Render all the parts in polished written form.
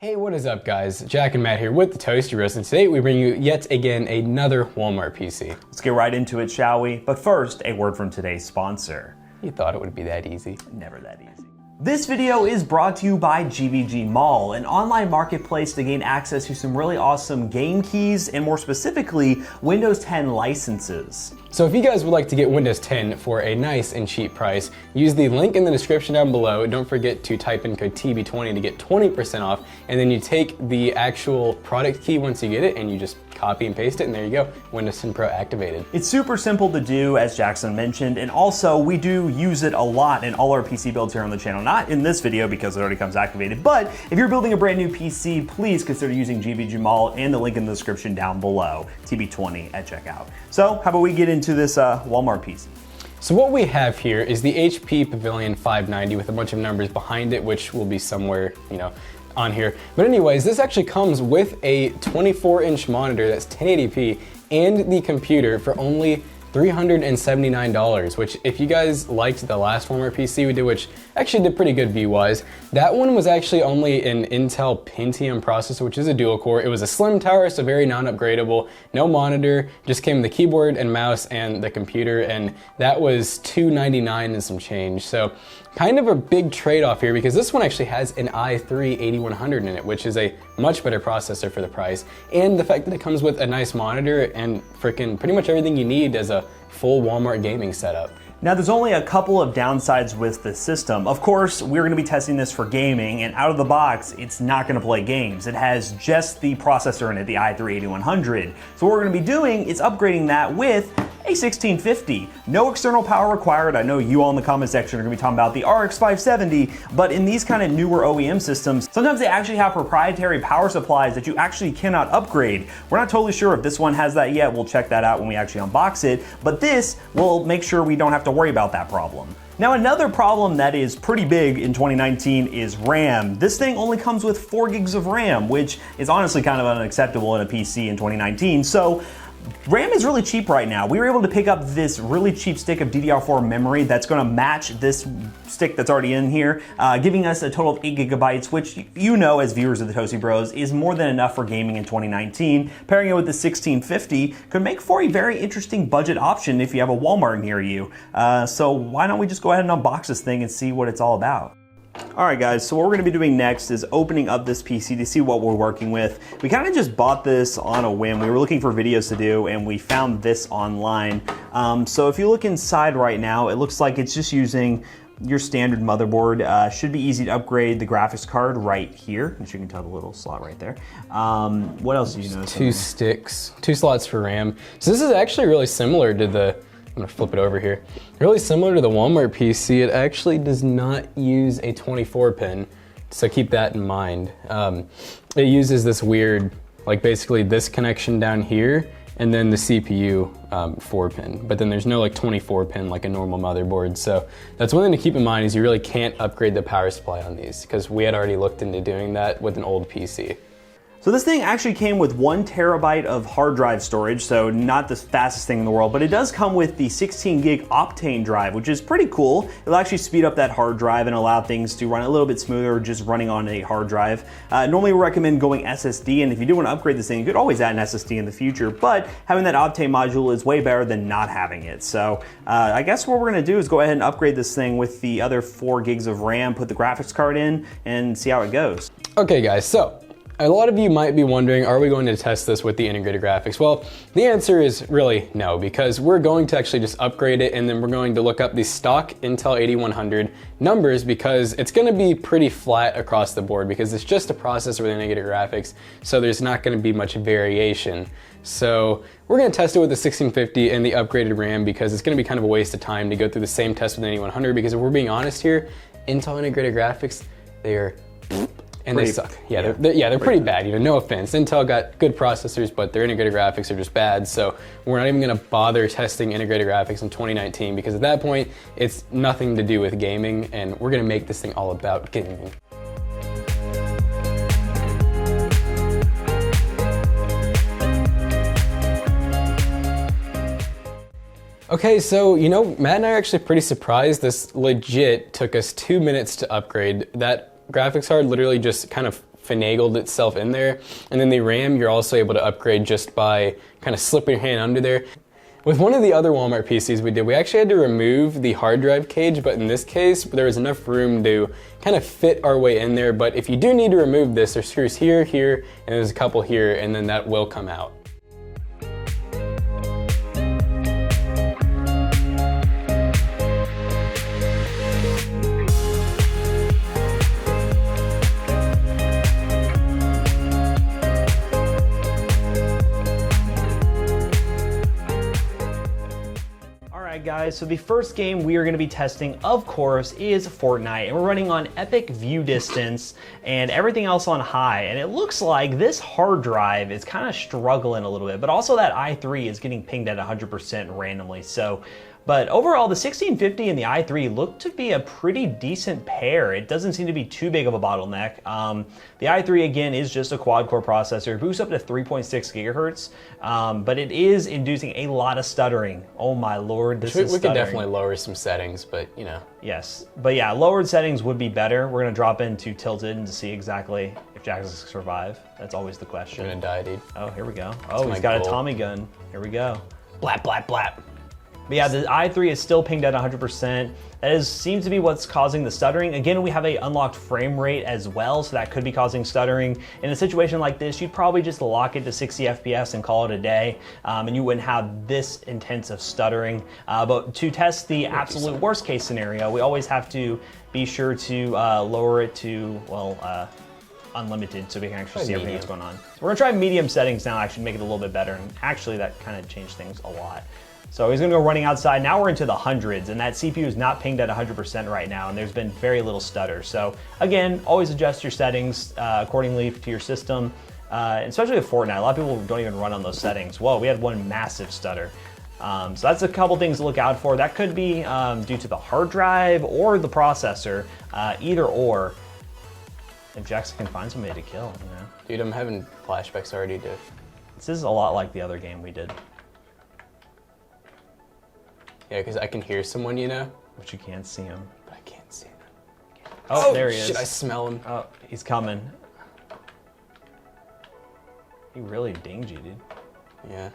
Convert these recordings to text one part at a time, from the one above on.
Hey, what is up guys? Jack and Matt here with the Toasty Roast, and today we bring you yet again another Walmart PC. Let's get right into it, shall we? But first, a word from today's sponsor. You thought it would be that easy. Never that easy. This video is brought to you by GVG Mall, an online marketplace to gain access to some really awesome game keys and more specifically, Windows 10 licenses. So if you guys would like to get Windows 10 for a nice and cheap price, use the link in the description down below. Don't forget to type in code TB20 to get 20% off, and then you take the actual product key once you get it and you just copy and paste it, and there you go, Windows 10 Pro activated. It's super simple to do, as Jackson mentioned, and also we do use it a lot in all our PC builds here on the channel. Not in this video because it already comes activated, but if you're building a brand new PC, please consider using GVG Mall and the link in the description down below, TB20 at checkout. So how about we get into this Walmart PC? So what we have here is the HP Pavilion 590 with a bunch of numbers behind it, which will be somewhere, on here. But anyways, this actually comes with a 24-inch monitor that's 1080p and the computer for only $379, which if you guys liked the last Walmart PC we did, which actually did pretty good view-wise, that one was actually only an Intel Pentium processor, which is a dual core. It was a slim tower, so very non-upgradable, no monitor, just came with the keyboard and mouse and the computer, and that was $299 and some change. So kind of a big trade-off here because this one actually has an i3-8100 in it, which is a much better processor for the price, and the fact that it comes with a nice monitor and freaking pretty much everything you need as a full Walmart gaming setup. Now there's only a couple of downsides with the system. Of course, we're gonna be testing this for gaming, and out of the box, it's not gonna play games. It has just the processor in it, the i3-8100. So what we're gonna be doing is upgrading that with a 1650. No external power required. I know you all in the comment section are gonna be talking about the RX 570, but in these kind of newer OEM systems, sometimes they actually have proprietary power supplies that you actually cannot upgrade. We're not totally sure if this one has that yet. We'll check that out when we actually unbox it, but this will make sure we don't have to worry about that problem. Now another problem that is pretty big in 2019 is RAM. This thing only comes with 4 gigs of RAM, which is honestly kind of unacceptable in a PC in 2019. So RAM is really cheap right now. We were able to pick up this really cheap stick of DDR4 memory that's gonna match this stick that's already in here, giving us a total of 8 gigabytes, which you know as viewers of the Toasty Bros is more than enough for gaming in 2019. Pairing it with the 1650 could make for a very interesting budget option if you have a Walmart near you. So why don't we just go ahead and unbox this thing and see what it's all about. Alright guys, so what we're going to be doing next is opening up this PC to see what we're working with. We kind of just bought this on a whim. We were looking for videos to do and we found this online. So if you look inside right now, it looks like it's just using your standard motherboard. Should be easy to upgrade the graphics card right here, as you can tell the little slot right there. What else do you notice? 2 sticks, 2 slots for RAM. So this is actually really similar to the, I'm gonna flip it over here. Really similar to the Walmart PC, it actually does not use a 24 pin, so keep that in mind. It uses this weird, like basically this connection down here, and then the CPU 4 pin, but then there's no like 24 pin like a normal motherboard. So that's one thing to keep in mind is you really can't upgrade the power supply on these because we had already looked into doing that with an old PC. So this thing actually came with 1 terabyte of hard drive storage, so not the fastest thing in the world, but it does come with the 16 gig Optane drive, which is pretty cool. It'll actually speed up that hard drive and allow things to run a little bit smoother just running on a hard drive. Normally we recommend going SSD, and if you do want to upgrade this thing, you could always add an SSD in the future, but having that Optane module is way better than not having it. So I guess what we're gonna do is go ahead and upgrade this thing with the other 4 gigs of RAM, put the graphics card in, and see how it goes. Okay guys, so a lot of you might be wondering, are we going to test this with the integrated graphics? Well, the answer is really no, because we're going to actually just upgrade it and then we're going to look up the stock Intel 8100 numbers because it's going to be pretty flat across the board because it's just a processor with integrated graphics, so there's not going to be much variation. So we're going to test it with the 1650 and the upgraded RAM because it's going to be kind of a waste of time to go through the same test with the 8100 because if we're being honest here, Intel integrated graphics, they're and they suck. Yeah, they're pretty bad. No offense. Intel got good processors, but their integrated graphics are just bad. So we're not even going to bother testing integrated graphics in 2019 because at that point, it's nothing to do with gaming, and we're going to make this thing all about gaming. Okay, so Matt and I are actually pretty surprised. This legit took us 2 minutes to upgrade. That graphics card literally just kind of finagled itself in there. And then the RAM, you're also able to upgrade just by kind of slipping your hand under there. With one of the other Walmart PCs we did, we actually had to remove the hard drive cage, but in this case, there was enough room to kind of fit our way in there. But if you do need to remove this, there's screws here, here, and there's a couple here, and then that will come out. Guys, so the first game we are going to be testing, of course, is Fortnite, and we're running on epic view distance and everything else on high, and it looks like this hard drive is kind of struggling a little bit, but also that i3 is getting pinged at 100% randomly. But overall, the 1650 and the i3 look to be a pretty decent pair. It doesn't seem to be too big of a bottleneck. The i3, again, is just a quad-core processor. It boosts up to 3.6 gigahertz, but it is inducing a lot of stuttering. Oh my lord, this is stuttering. We could definitely lower some settings, but you know. Yes, but yeah, lowered settings would be better. We're gonna drop into Tilted and to see exactly if Jax can survive. That's always the question. I'm gonna die, dude. Oh, here we go. Oh, he's got a Tommy gun. Here we go. Blap, blap, blap. But yeah, the i3 is still pinged at 100%. That seems to be what's causing the stuttering. Again, we have a unlocked frame rate as well, so that could be causing stuttering. In a situation like this, you'd probably just lock it to 60 FPS and call it a day, and you wouldn't have this intense of stuttering. But to test the absolute worst case scenario, we always have to be sure to lower it to, well, unlimited, so we can actually see everything that's going on. So we're gonna try medium settings now, actually make it a little bit better, and actually that kind of changed things a lot. So he's gonna go running outside. Now we're into the hundreds, and that CPU is not pinged at 100% right now, and there's been very little stutter. So again, always adjust your settings accordingly to your system, especially with Fortnite. A lot of people don't even run on those settings. Whoa, we had one massive stutter. So that's a couple things to look out for. That could be due to the hard drive or the processor, either or. If Jackson can find somebody to kill, you know. Dude, I'm having flashbacks already, dude. This is a lot like the other game we did. Yeah, because I can hear someone, you know? But you can't see him. But I can't see him. Oh, there he is. Shit, I smell him. Oh, he's coming. He really dinged you, dude. Yeah.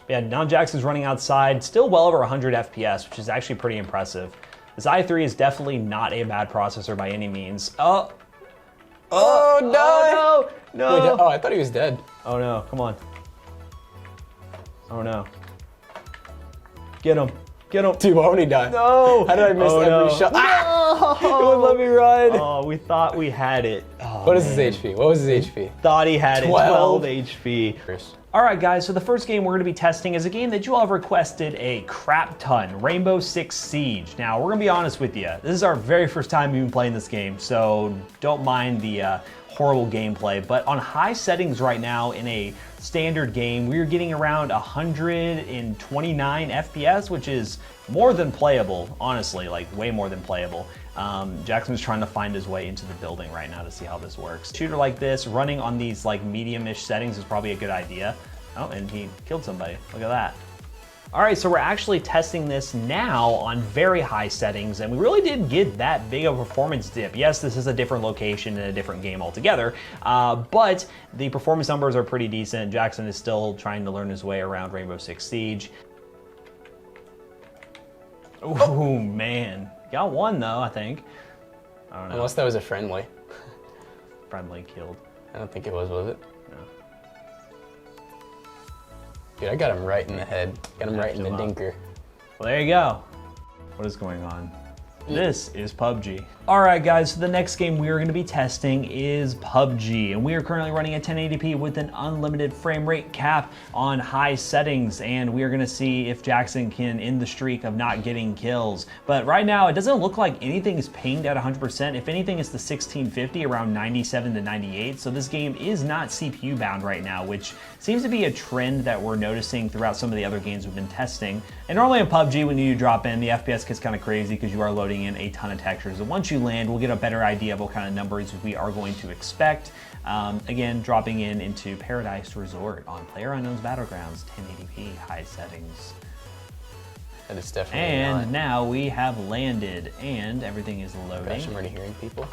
Yeah, now Jackson's running outside, still well over 100 FPS, which is actually pretty impressive. This i3 is definitely not a bad processor by any means. Oh! Oh, no! Oh, no! No! Wait, oh, I thought he was dead. Oh, no. Come on. Oh, no. Get him. Get him. Dude, why would he die? No! How did I miss every shot? No! Ah! It wouldn't let me ride. Oh, we thought we had it. Oh, what is his HP? What was his HP? Thought he had 12 it. 12 HP. All right, guys, so the first game we're going to be testing is a game that you all have requested a crap ton, Rainbow Six Siege. Now, we're going to be honest with you. This is our very first time even playing this game, so don't mind the horrible gameplay. But on high settings right now in a standard game, we're getting around 129 FPS, which is more than playable, honestly, like way more than playable. Jackson's trying to find his way into the building right now to see how this works. A shooter like this, running on these like medium-ish settings is probably a good idea. Oh, and he killed somebody. Look at that. All right, so we're actually testing this now on very high settings, and we really didn't get that big of a performance dip. Yes, this is a different location and a different game altogether, but the performance numbers are pretty decent. Jackson is still trying to learn his way around Rainbow Six Siege. Oh, man. Got one, though, I think. I don't know. Unless that was a friendly. Friendly killed. I don't think it was it? No. Dude, I got him right in the head. Got him right in the dinker. Well, there you go. What is going on? This is PUBG. All right, guys, so the next game we are going to be testing is PUBG, and we are currently running at 1080p with an unlimited frame rate cap on high settings, and we are going to see if Jackson can end the streak of not getting kills. But right now, it doesn't look like anything is pinged at 100%. If anything, it's the 1650, around 97 to 98, so this game is not CPU bound right now, which seems to be a trend that we're noticing throughout some of the other games we've been testing. And normally in PUBG, when you drop in, the FPS gets kind of crazy because you are loading in a ton of textures. And once you land, we'll get a better idea of what kind of numbers we are going to expect. Again, dropping into Paradise Resort on PlayerUnknown's Battlegrounds, 1080p high settings. That is definitely And not. now we have landed, and everything is loading. Gosh, I'm already hearing people.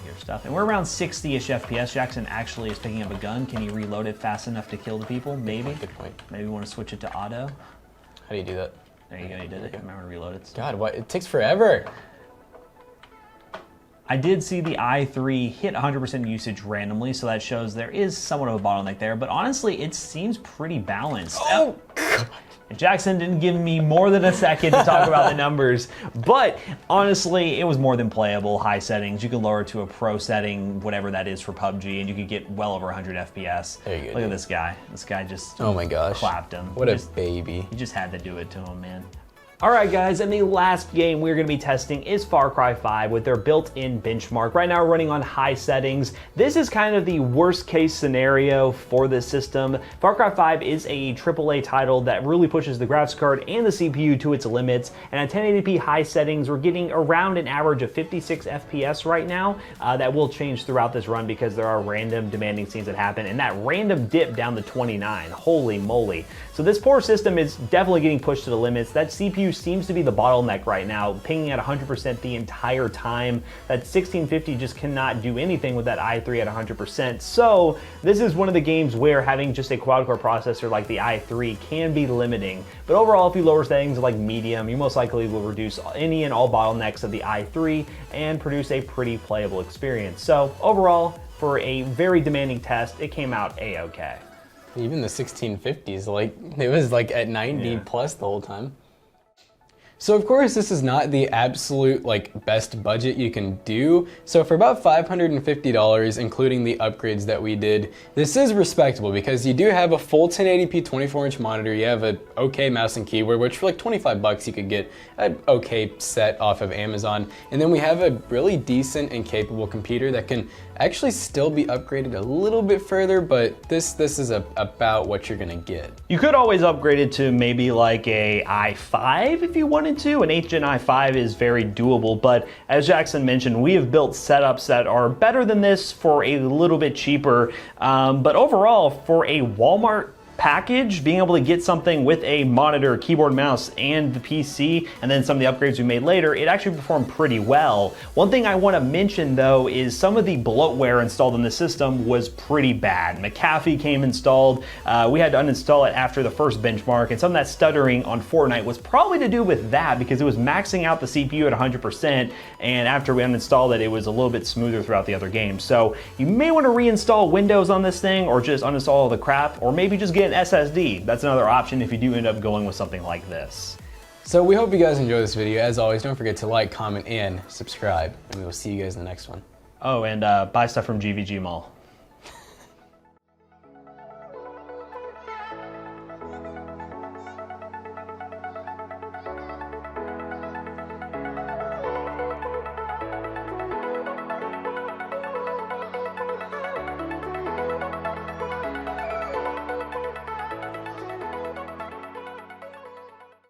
your stuff. And we're around 60-ish FPS. Jackson actually is picking up a gun. Can he reload it fast enough to kill the people? Maybe. Good point. Maybe we want to switch it to auto. How do you do that? There you go, you did it. Remember to reload it. God, what? It takes forever. I did see the i3 hit 100% usage randomly, so that shows there is somewhat of a bottleneck there, but honestly, it seems pretty balanced. Oh, God. Jackson didn't give me more than a second to talk about the numbers, but honestly, it was more than playable. High settings, you can lower to a pro setting, whatever that is for PUBG, and you could get well over 100 FPS. There you go. Look at this guy. This guy just Oh my gosh. clapped him. What a baby. You just had to do it to him, man. Alright guys, and the last game we're going to be testing is Far Cry 5 with their built-in benchmark. Right now we're running on high settings. This is kind of the worst case scenario for this system. Far Cry 5 is a AAA title that really pushes the graphics card and the CPU to its limits, and at 1080p high settings we're getting around an average of 56 FPS right now. That will change throughout this run because there are random demanding scenes that happen, and that random dip down to 29. Holy moly. So this poor system is definitely getting pushed to the limits. That CPU seems to be the bottleneck right now, pinging at 100% the entire time. That 1650 just cannot do anything with that i3 at 100%. So this is one of the games where having just a quad-core processor like the i3 can be limiting. But overall, if you lower settings like medium, you most likely will reduce any and all bottlenecks of the i3 and produce a pretty playable experience. So overall, for a very demanding test, it came out a-okay. Even the 1650s, like, it was like at 90 plus the whole time. So of course this is not the absolute like best budget you can do. So for about $550, including the upgrades that we did, this is respectable because you do have a full 1080p 24-inch monitor, you have an okay mouse and keyboard, which for like 25 bucks you could get an okay set off of Amazon. And then we have a really decent and capable computer that can actually still be upgraded a little bit further, but this is about what you're gonna get. You could always upgrade it to maybe like a i5 if you wanted to. An 8th gen i5 is very doable, but as Jackson mentioned, we have built setups that are better than this for a little bit cheaper. But overall, for a Walmart package, being able to get something with a monitor, keyboard, mouse, and the PC, and then some of the upgrades we made later, it actually performed pretty well. One thing I want to mention though is some of the bloatware installed in the system was pretty bad. McAfee came installed. We had to uninstall it after the first benchmark, and some of that stuttering on Fortnite was probably to do with that because it was maxing out the CPU at 100%, and after we uninstalled it, it was a little bit smoother throughout the other games. So you may want to reinstall Windows on this thing, or just uninstall all the crap, or maybe just get an SSD. That's another option if you do end up going with something like this. So we hope you guys enjoyed this video. As always, don't forget to like, comment, and subscribe, and we will see you guys in the next one. Oh, and buy stuff from GVG Mall.